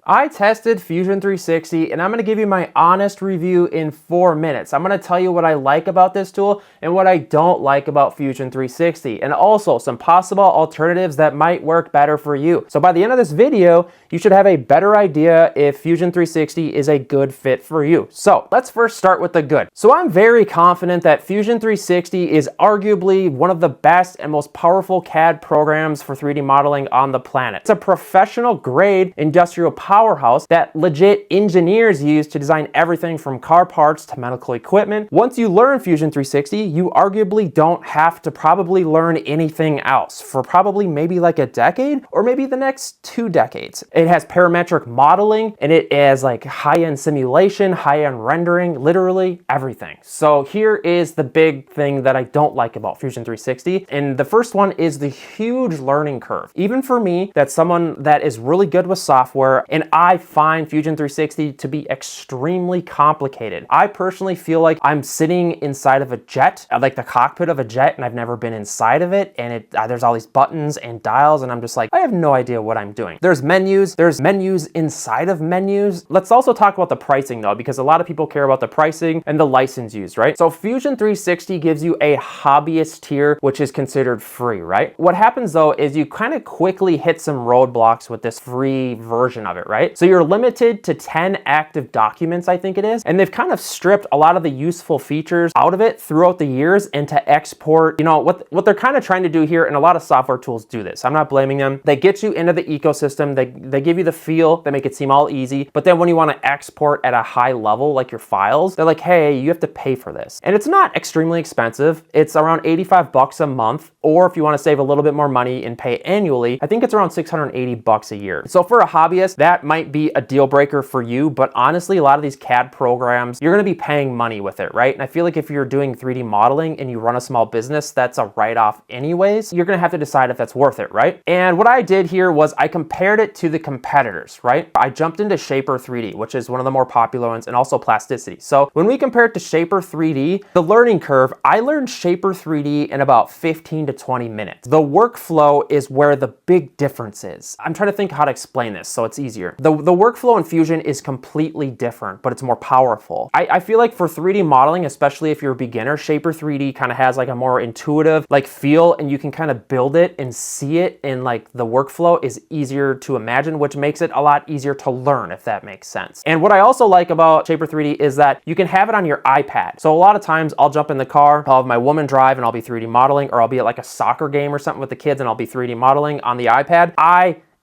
I tested Fusion 360 and I'm going to give you my honest review in 4 minutes. I'm going to tell you what I like about this tool and what I don't like about Fusion 360, and also some possible alternatives that might work better for you. So by the end of this video, you should have a better idea if Fusion 360 is a good fit for you. So let's first start with the good. So I'm very confident that Fusion 360 is arguably one of the best and most powerful CAD programs for 3D modeling on the planet. It's a professional grade industrial powerhouse that legit engineers use to design everything from car parts to medical equipment. Once you learn Fusion 360, you arguably don't have to probably learn anything else for probably maybe like a decade or maybe the next 2 decades. It has parametric modeling and it has like high-end simulation, high-end rendering, literally everything. So here is the big thing that I don't like about Fusion 360. And the first one is the huge learning curve. Even for me, that's someone that is really good with software, and I find Fusion 360 to be extremely complicated. I personally feel like I'm sitting inside of a jet, like the cockpit of a jet, and I've never been inside of it, and there's all these buttons and dials, and I'm just like, I have no idea what I'm doing. There's menus inside of menus. Let's also talk about the pricing though, because a lot of people care about the pricing and the license used, right? So Fusion 360 gives you a hobbyist tier, which is considered free, right? What happens though is you kind of quickly hit some roadblocks with this free version of it, right? So you're limited to 10 active documents, I think it is, and they've kind of stripped a lot of the useful features out of it throughout the years, and to export, you know, what they're kind of trying to do here, and a lot of software tools do this. I'm not blaming them. They get you into the ecosystem, they give you the feel, they make it seem all easy, but then when you want to export at a high level, like your files, they're like, hey, you have to pay for this. And it's not extremely expensive. It's around $85 a month, or if you want to save a little bit more money and pay annually, I think it's around $680 a year. So for a hobbyist, that might be a deal breaker for you, but honestly, a lot of these CAD programs, you're going to be paying money with it, right? And I feel like if you're doing 3D modeling and you run a small business, that's a write-off anyways. You're going to have to decide if that's worth it, right? And what I did here was I compared it to the competitors, right? I jumped into Shaper 3D, which is one of the more popular ones, and also Plasticity. So when we compare it to Shaper 3D, the learning curve, I learned Shaper 3D in about 15 to 20 minutes. The workflow is where the big difference is. I'm trying to think how to explain this so it's easier. The workflow in Fusion is completely different, but it's more powerful. I feel like for 3D modeling, especially if you're a beginner, Shaper 3D kind of has like a more intuitive like feel, and you can kind of build it and see it, and like the workflow is easier to imagine, which makes it a lot easier to learn, if that makes sense. And what I also like about Shaper 3D is that you can have it on your iPad. So a lot of times I'll jump in the car, I'll have my woman drive, and I'll be 3D modeling, or I'll be at like a soccer game or something with the kids and I'll be 3D modeling on the iPad.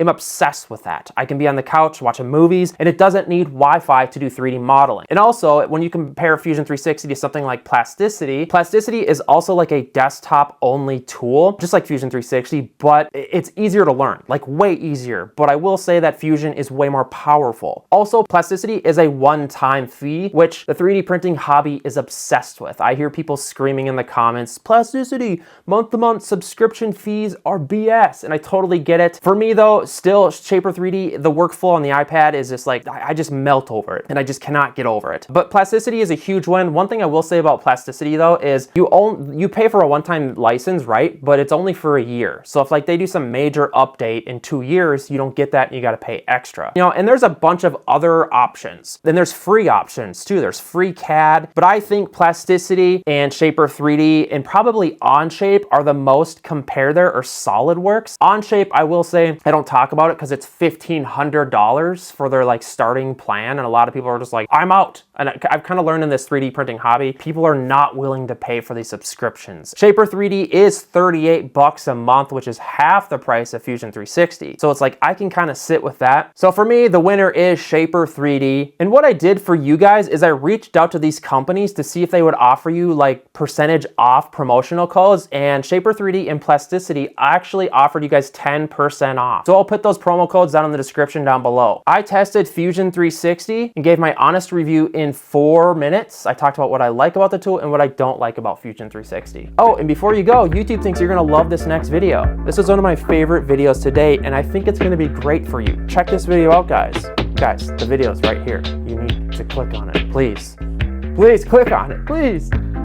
I'm obsessed with that. I can be on the couch watching movies, and it doesn't need Wi-Fi to do 3D modeling. And also, when you compare Fusion 360 to something like Plasticity, Plasticity is also like a desktop-only tool, just like Fusion 360, but it's easier to learn, like way easier. But I will say that Fusion is way more powerful. Also, Plasticity is a one-time fee, which the 3D printing hobby is obsessed with. I hear people screaming in the comments, Plasticity, month-to-month subscription fees are BS, and I totally get it. For me though, still Shaper 3D, the workflow on the iPad is just like, I just melt over it and I just cannot get over it. But Plasticity is a huge one. One thing I will say about Plasticity though is you pay for a one-time license, right? But it's only for a year. So if like they do some major update in 2 years, you don't get that and you got to pay extra. You know, and there's a bunch of other options. Then there's free options too. There's free CAD, but I think Plasticity and Shaper 3D and probably Onshape are the most compare there, or SolidWorks. Onshape, I will say, I don't talk about it because it's $1,500 for their like starting plan, and a lot of people are just like, I'm out. And I've kind of learned in this 3D printing hobby, people are not willing to pay for these subscriptions. Shaper 3D is $38 a month, which is half the price of Fusion 360. So it's like I can kind of sit with that. So for me, the winner is Shaper 3D. And what I did for you guys is I reached out to these companies to see if they would offer you like percentage off promotional codes, and Shaper 3D and Plasticity actually offered you guys 10% off. So I'll put those promo codes down in the description down below. I tested Fusion 360 and gave my honest review in 4 minutes. I talked about what I like about the tool and what I don't like about Fusion 360. Oh, and before you go, YouTube thinks you're gonna love this next video. This is one of my favorite videos to date, and I think it's gonna be great for you. Check this video out, guys. Guys, the video's right here. You need to click on it, please. Please click on it, please.